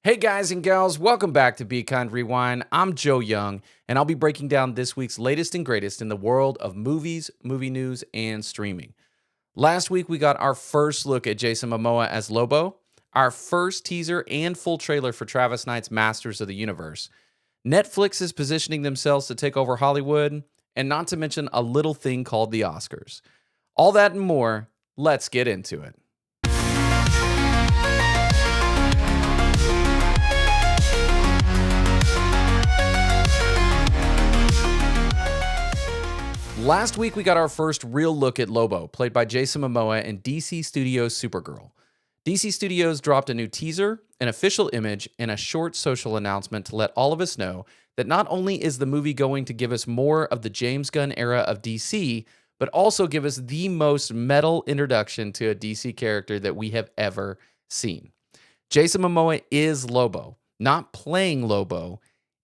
Hey guys and gals, welcome back to Be Kind Rewind. I'm Joe Young, and I'll be breaking down this week's latest and greatest in the world of movies, movie news, and streaming. Last week, we got our first look at Jason Momoa as Lobo, our first teaser and full trailer for Travis Knight's Masters of the Universe. Netflix is positioning themselves to take over Hollywood, and not to mention a little thing called the Oscars. All that and more, let's get into it. Last week, we got our first real look at Lobo, played by Jason Momoa in DC Studios' Supergirl. DC Studios dropped a new teaser, an official image, and a short social announcement to let all of us know that not only is the movie going to give us more of the James Gunn era of DC, but also give us the most metal introduction to a DC character that we have ever seen. Jason Momoa is Lobo, not playing Lobo,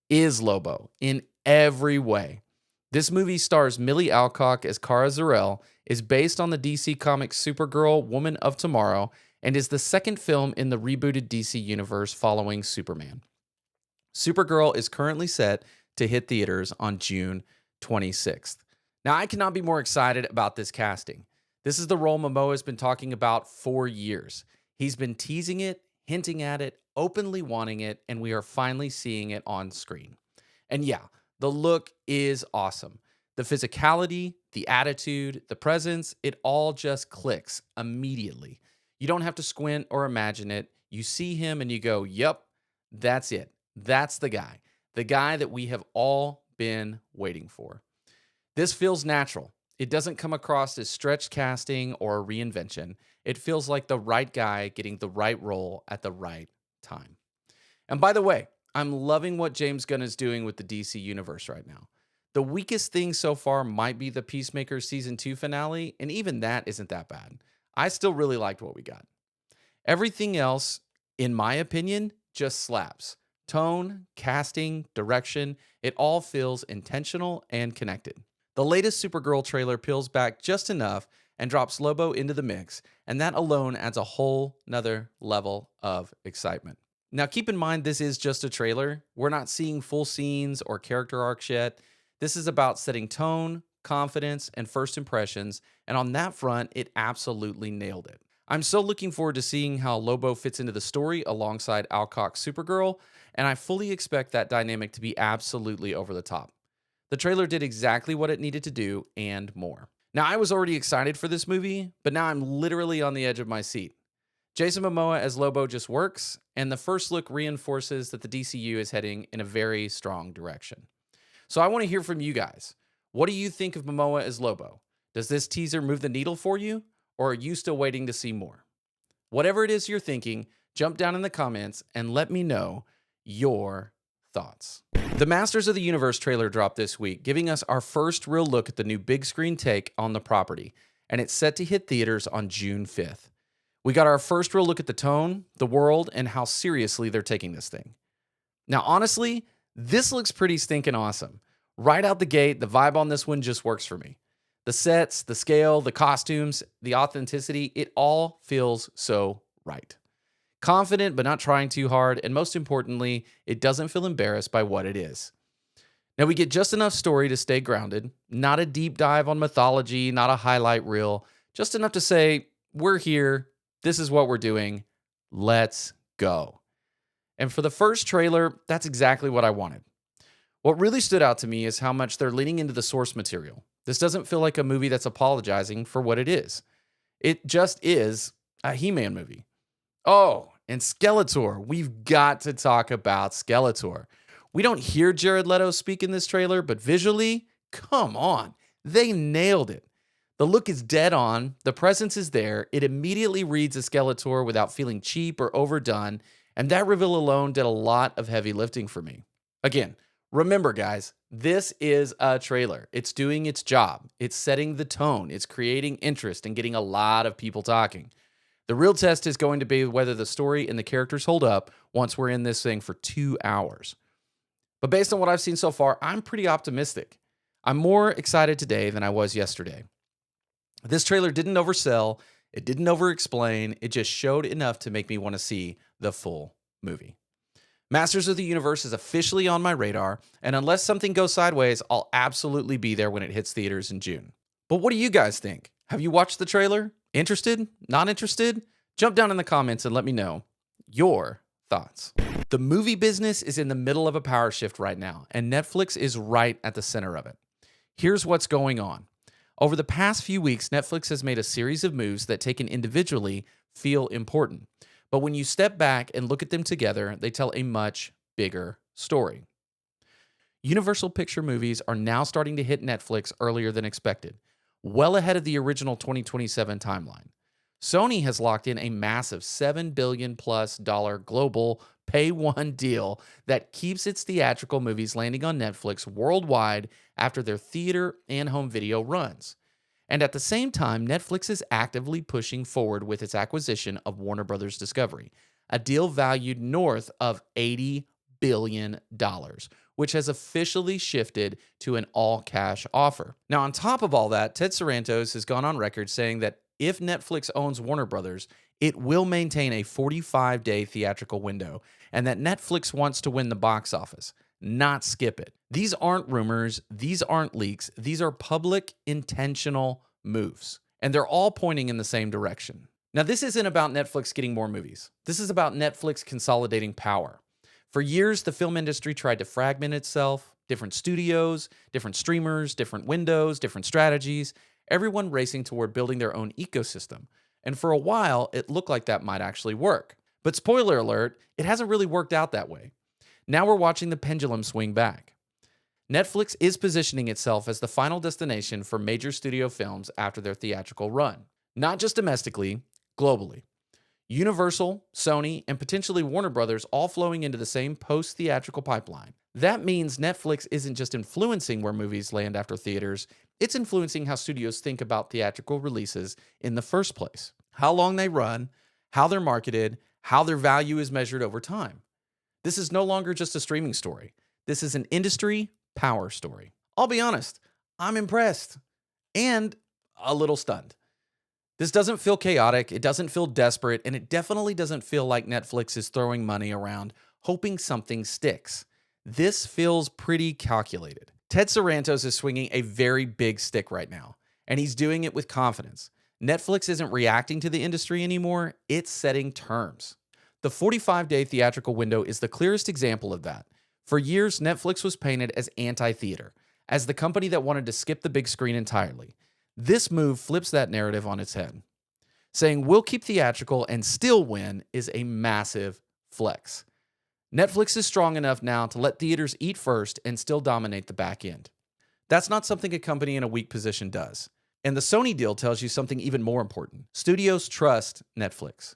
is Lobo in every way. This movie stars Millie Alcock as Kara Zor-El, is based on the DC Comics Supergirl Woman of Tomorrow, and is the second film in the rebooted DC universe following Superman. Supergirl is currently set to hit theaters on June 26th. Now, I cannot be more excited about this casting. This is the role Momoa has been talking about for years. He's been teasing it, hinting at it, openly wanting it, and we are finally seeing it on screen. And yeah, the look is awesome. The physicality, the attitude, the presence, it all just clicks immediately. You don't have to squint or imagine it. You see him and you go, yep, that's it. That's the guy that we have all been waiting for. This feels natural. It doesn't come across as stretched casting or a reinvention. It feels like the right guy getting the right role at the right time. And by the way, I'm loving what James Gunn is doing with the DC universe right now. The weakest thing so far might be the Peacemaker Season 2 finale, and even that isn't that bad. I still really liked what we got. Everything else, in my opinion, just slaps. Tone, casting, direction, it all feels intentional and connected. The latest Supergirl trailer peels back just enough and drops Lobo into the mix, and that alone adds a whole nother level of excitement. Now, keep in mind, this is just a trailer. We're not seeing full scenes or character arcs yet. This is about setting tone, confidence, and first impressions, and on that front, it absolutely nailed it. I'm so looking forward to seeing how Lobo fits into the story alongside Alcock's Supergirl, and I fully expect that dynamic to be absolutely over the top. The trailer did exactly what it needed to do and more. Now, I was already excited for this movie, but now I'm literally on the edge of my seat. Jason Momoa as Lobo just works, and the first look reinforces that the DCU is heading in a very strong direction. So I want to hear from you guys. What do you think of Momoa as Lobo? Does this teaser move the needle for you, or are you still waiting to see more? Whatever it is you're thinking, jump down in the comments and let me know your thoughts. The Masters of the Universe trailer dropped this week, giving us our first real look at the new big screen take on the property, and it's set to hit theaters on June 5th. We got our first real look at the tone, the world, and how seriously they're taking this thing. Now, honestly, this looks pretty stinking awesome. Right out the gate, the vibe on this one just works for me. The sets, the scale, the costumes, the authenticity, it all feels so right. Confident, but not trying too hard, and most importantly, it doesn't feel embarrassed by what it is. Now, we get just enough story to stay grounded, not a deep dive on mythology, not a highlight reel, just enough to say, we're here. This is what we're doing. Let's go. And for the first trailer, that's exactly what I wanted. What really stood out to me is how much they're leaning into the source material. This doesn't feel like a movie that's apologizing for what it is. It just is a He-Man movie. Oh, and Skeletor. We've got to talk about Skeletor. We don't hear Jared Leto speak in this trailer, but visually, come on. They nailed it. The look is dead on, the presence is there, it immediately reads as Skeletor without feeling cheap or overdone, and that reveal alone did a lot of heavy lifting for me. Again, remember guys, this is a trailer. It's doing its job. It's setting the tone. It's creating interest and getting a lot of people talking. The real test is going to be whether the story and the characters hold up once we're in this thing for 2 hours. But based on what I've seen so far, I'm pretty optimistic. I'm more excited today than I was yesterday. This trailer didn't oversell, it didn't over-explain, it just showed enough to make me want to see the full movie. Masters of the Universe is officially on my radar, and unless something goes sideways, I'll absolutely be there when it hits theaters in June. But what do you guys think? Have you watched the trailer? Interested? Not interested? Jump down in the comments and let me know your thoughts. The movie business is in the middle of a power shift right now, and Netflix is right at the center of it. Here's what's going on. Over the past few weeks, Netflix has made a series of moves that, taken individually, feel important. But when you step back and look at them together, they tell a much bigger story. Universal Picture movies are now starting to hit Netflix earlier than expected, well ahead of the original 2027 timeline. Sony has locked in a massive $7 billion plus global pay-one deal that keeps its theatrical movies landing on Netflix worldwide after their theater and home video runs. And at the same time, Netflix is actively pushing forward with its acquisition of Warner Bros. Discovery, a deal valued north of $80 billion, which has officially shifted to an all-cash offer. Now, on top of all that, Ted Sarandos has gone on record saying that if Netflix owns Warner Bros., it will maintain a 45-day theatrical window, and that Netflix wants to win the box office, not skip it. These aren't rumors, these aren't leaks, these are public, intentional moves, and they're all pointing in the same direction. Now, this isn't about Netflix getting more movies. This is about Netflix consolidating power. For years, the film industry tried to fragment itself, different studios, different streamers, different windows, different strategies, everyone racing toward building their own ecosystem. And for a while, it looked like that might actually work. But spoiler alert, it hasn't really worked out that way. Now we're watching the pendulum swing back. Netflix is positioning itself as the final destination for major studio films after their theatrical run. Not just domestically, globally. Universal, Sony, and potentially Warner Brothers all flowing into the same post-theatrical pipeline. That means Netflix isn't just influencing where movies land after theaters, it's influencing how studios think about theatrical releases in the first place. How long they run, how they're marketed, how their value is measured over time. This is no longer just a streaming story. This is an industry power story. I'll be honest, I'm impressed and a little stunned. This doesn't feel chaotic, it doesn't feel desperate, and it definitely doesn't feel like Netflix is throwing money around, hoping something sticks. This feels pretty calculated. Ted Sarandos is swinging a very big stick right now, and he's doing it with confidence. Netflix isn't reacting to the industry anymore, it's setting terms. The 45-day theatrical window is the clearest example of that. For years, Netflix was painted as anti-theater, as the company that wanted to skip the big screen entirely. This move flips that narrative on its head. Saying we'll keep theatrical and still win is a massive flex. Netflix is strong enough now to let theaters eat first and still dominate the back end. That's not something a company in a weak position does. And the Sony deal tells you something even more important. Studios trust Netflix.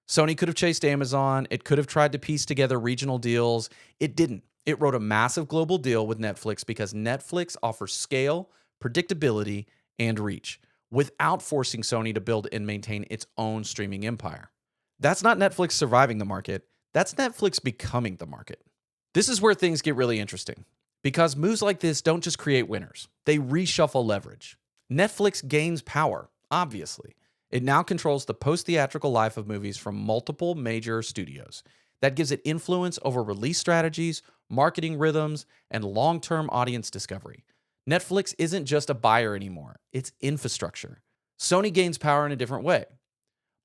Sony could have chased Amazon. It could have tried to piece together regional deals. It didn't. It wrote a massive global deal with Netflix because Netflix offers scale, predictability, and reach without forcing Sony to build and maintain its own streaming empire. That's not Netflix surviving the market. That's Netflix becoming the market. This is where things get really interesting because moves like this don't just create winners. They reshuffle leverage. Netflix gains power, obviously. It now controls the post-theatrical life of movies from multiple major studios. That gives it influence over release strategies, marketing rhythms, and long-term audience discovery. Netflix isn't just a buyer anymore, it's infrastructure. Sony gains power in a different way.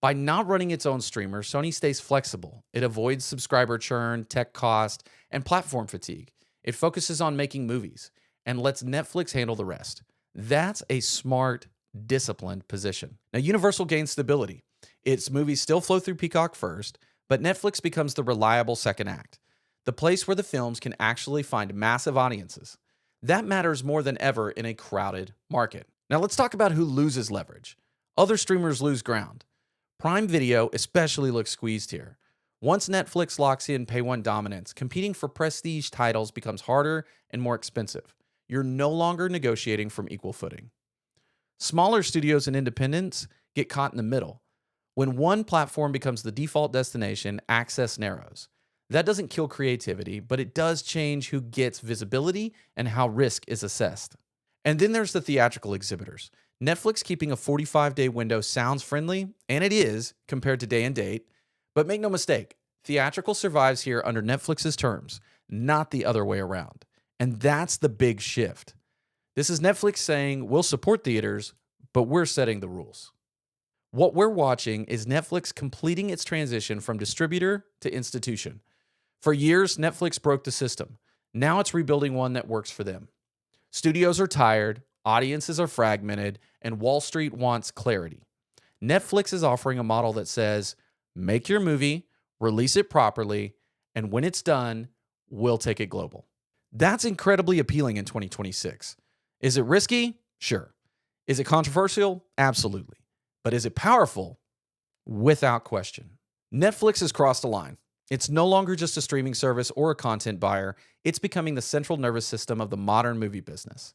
By not running its own streamer, Sony stays flexible. It avoids subscriber churn, tech cost, and platform fatigue. It focuses on making movies and lets Netflix handle the rest. That's a smart, disciplined position. Now, Universal gains stability. Its movies still flow through Peacock first, but Netflix becomes the reliable second act, the place where the films can actually find massive audiences. That matters more than ever in a crowded market. Now, let's talk about who loses leverage. Other streamers lose ground. Prime Video especially looks squeezed here. Once Netflix locks in pay-one dominance, competing for prestige titles becomes harder and more expensive. You're no longer negotiating from equal footing. Smaller studios and independents get caught in the middle. When one platform becomes the default destination, access narrows. That doesn't kill creativity, but it does change who gets visibility and how risk is assessed. And then there's the theatrical exhibitors. Netflix keeping a 45-day window sounds friendly, and it is compared to day and date, but make no mistake, Theatrical survives here under Netflix's terms, not the other way around. And that's the big shift. This is Netflix saying we'll support theaters, but we're setting the rules. What we're watching is Netflix completing its transition from distributor to institution. For years, Netflix broke the system. Now it's rebuilding one that works for them. Studios are tired, audiences are fragmented, and Wall Street wants clarity. Netflix is offering a model that says, make your movie, release it properly, and when it's done, we'll take it global. That's incredibly appealing in 2026. Is it risky? Sure. Is it controversial? Absolutely. But is it powerful? Without question. Netflix has crossed a line. It's no longer just a streaming service or a content buyer. It's becoming the central nervous system of the modern movie business.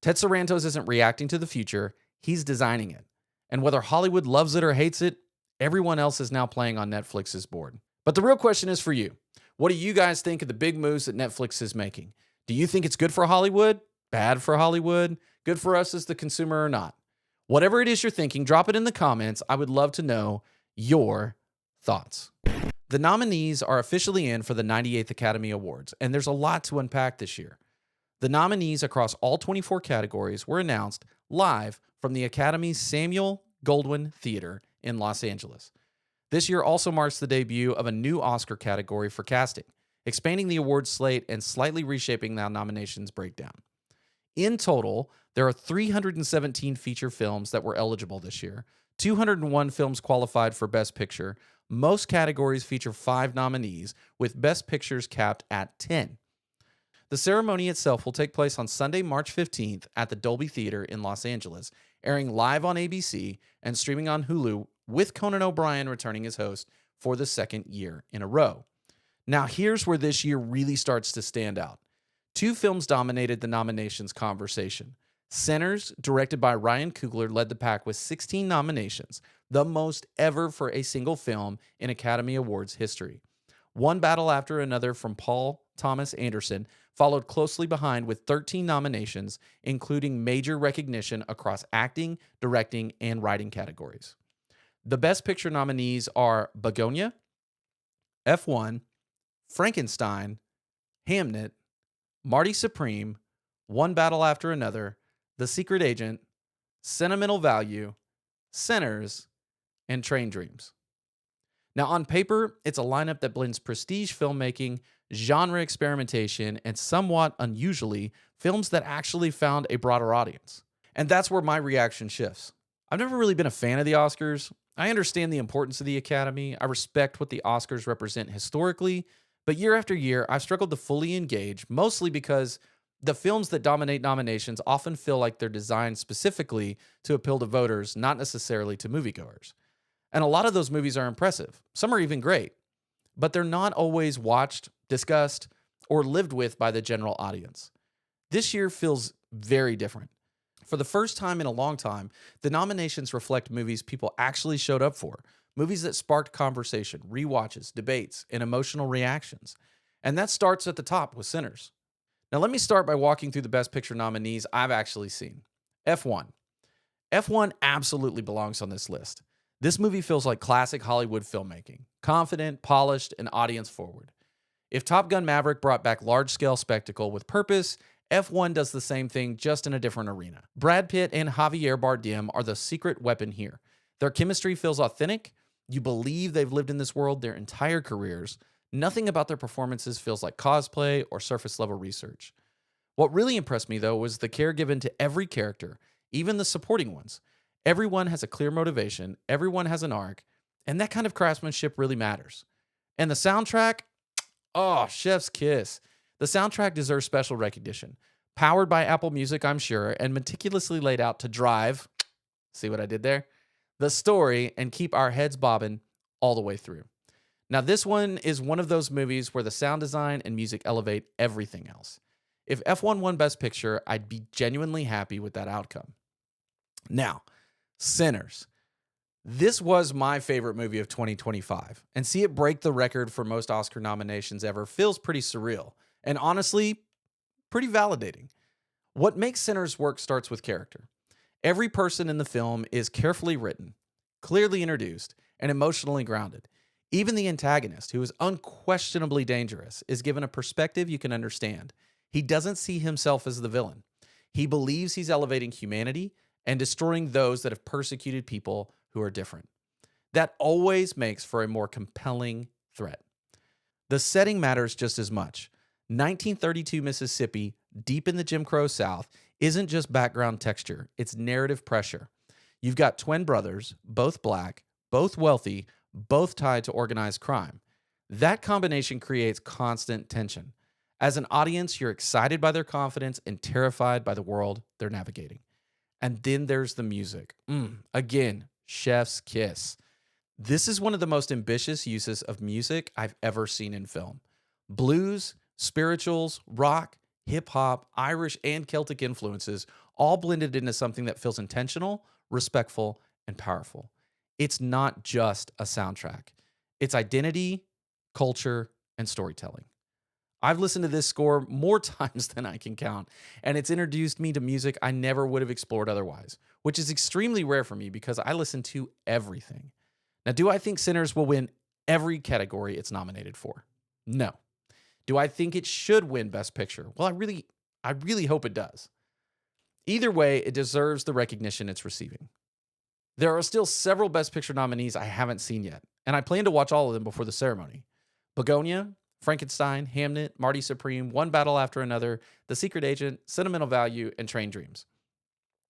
Ted Sarandos isn't reacting to the future. He's designing it. And whether Hollywood loves it or hates it, everyone else is now playing on Netflix's board. But the real question is for you. What do you guys think of the big moves that Netflix is making? Do you think it's good for Hollywood? Bad for Hollywood? Good for us as the consumer or not? Whatever it is you're thinking, drop it in the comments. I would love to know your thoughts. The nominees are officially in for the 98th Academy Awards, and there's a lot to unpack this year. The nominees across all 24 categories were announced live from the Academy's Samuel Goldwyn Theater in Los Angeles. This year also marks the debut of a new Oscar category for casting, expanding the awards slate and slightly reshaping the nominations breakdown. In total, there are 317 feature films that were eligible this year. 201 films qualified for Best Picture. Most categories feature 5 nominees, with Best Pictures capped at 10. The ceremony itself will take place on Sunday, March 15th at the Dolby Theater in Los Angeles, airing live on ABC and streaming on Hulu, with Conan O'Brien returning as host for the second year in a row. Now, here's where this year really starts to stand out. 2 films dominated the nominations conversation. Sinners, directed by Ryan Coogler, led the pack with 16 nominations, the most ever for a single film in Academy Awards history. One Battle After Another from Paul Thomas Anderson followed closely behind with 13 nominations, including major recognition across acting, directing, and writing categories. The Best Picture nominees are Begonia, F1, Frankenstein, Hamnet, Marty Supreme, One Battle After Another, The Secret Agent, Sentimental Value, Sinners, and Train Dreams. Now, on paper, it's a lineup that blends prestige filmmaking, genre experimentation, and somewhat unusually, films that actually found a broader audience. And that's where my reaction shifts. I've never really been a fan of the Oscars. I understand the importance of the Academy. I respect what the Oscars represent historically, but year after year, I've struggled to fully engage, mostly because the films that dominate nominations often feel like they're designed specifically to appeal to voters, not necessarily to moviegoers. And a lot of those movies are impressive. Some are even great, but they're not always watched, discussed, or lived with by the general audience. This year feels very different. For the first time in a long time, the nominations reflect movies people actually showed up for, movies that sparked conversation, rewatches, debates, and emotional reactions. And that starts at the top with Sinners. Now, let me start by walking through the Best Picture nominees I've actually seen. F1. F1 absolutely belongs on this list. This movie feels like classic Hollywood filmmaking, confident, polished, and audience-forward. If Top Gun Maverick brought back large-scale spectacle with purpose, F1 does the same thing, just in a different arena. Brad Pitt and Javier Bardem are the secret weapon here. Their chemistry feels authentic. You believe they've lived in this world their entire careers. Nothing about their performances feels like cosplay or surface-level research. What really impressed me, though, was the care given to every character, even the supporting ones. Everyone has a clear motivation, everyone has an arc, and that kind of craftsmanship really matters. And the soundtrack? Oh, chef's kiss. The soundtrack deserves special recognition. Powered by Apple Music, I'm sure, and meticulously laid out to drive, see what I did there? The story and keep our heads bobbing all the way through. Now, this one is one of those movies where the sound design and music elevate everything else. If F1 won Best Picture, I'd be genuinely happy with that outcome. Now, Sinners. This was my favorite movie of 2025, and see it break the record for most Oscar nominations ever feels pretty surreal, and honestly, pretty validating. What makes Sinners work starts with character. Every person in the film is carefully written, clearly introduced, and emotionally grounded. Even the antagonist, who is unquestionably dangerous, is given a perspective you can understand. He doesn't see himself as the villain. He believes he's elevating humanity and destroying those that have persecuted people who are different. That always makes for a more compelling threat. The setting matters just as much. 1932 Mississippi, deep in the Jim Crow South, isn't just background texture, it's narrative pressure. You've got twin brothers, both black, both wealthy, both tied to organized crime. That combination creates constant tension. As an audience, you're excited by their confidence and terrified by the world they're navigating. And then there's the music. Again, chef's kiss. This is one of the most ambitious uses of music I've ever seen in film. Blues, spirituals, rock, hip hop, Irish, and Celtic influences all blended into something that feels intentional, respectful, and powerful. It's not just a soundtrack, it's identity, culture, and storytelling. I've listened to this score more times than I can count, and it's introduced me to music I never would have explored otherwise, which is extremely rare for me because I listen to everything. Now, do I think Sinners will win every category it's nominated for? No. Do I think it should win Best Picture? Well, I really hope it does. Either way, it deserves the recognition it's receiving. There are still several Best Picture nominees I haven't seen yet, and I plan to watch all of them before the ceremony. Begonia, Frankenstein, Hamnet, Marty Supreme, One Battle After Another, The Secret Agent, Sentimental Value, and Train Dreams.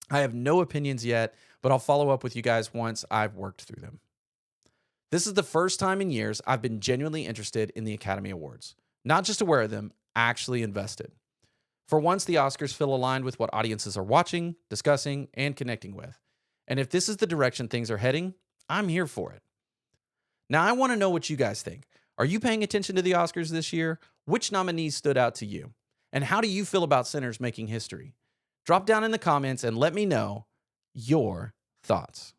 I have no opinions yet, but I'll follow up with you guys once I've worked through them. This is the first time in years I've been genuinely interested in the Academy Awards. Not just aware of them, actually invested. For once, the Oscars feel aligned with what audiences are watching, discussing, and connecting with. And if this is the direction things are heading, I'm here for it. Now, I want to know what you guys think. Are you paying attention to the Oscars this year? Which nominees stood out to you? And how do you feel about Sinners making history? Drop down in the comments and let me know your thoughts.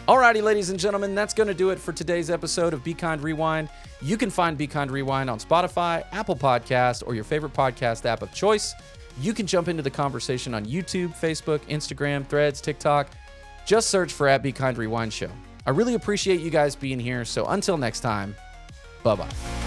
Alrighty, ladies and gentlemen, that's going to do it for today's episode of Be Kind Rewind. You can find Be Kind Rewind on Spotify, Apple Podcast, or your favorite podcast app of choice. You can jump into the conversation on YouTube, Facebook, Instagram, Threads, TikTok. Just search for @Be Kind Rewind Show. I really appreciate you guys being here, so until next time, bye-bye.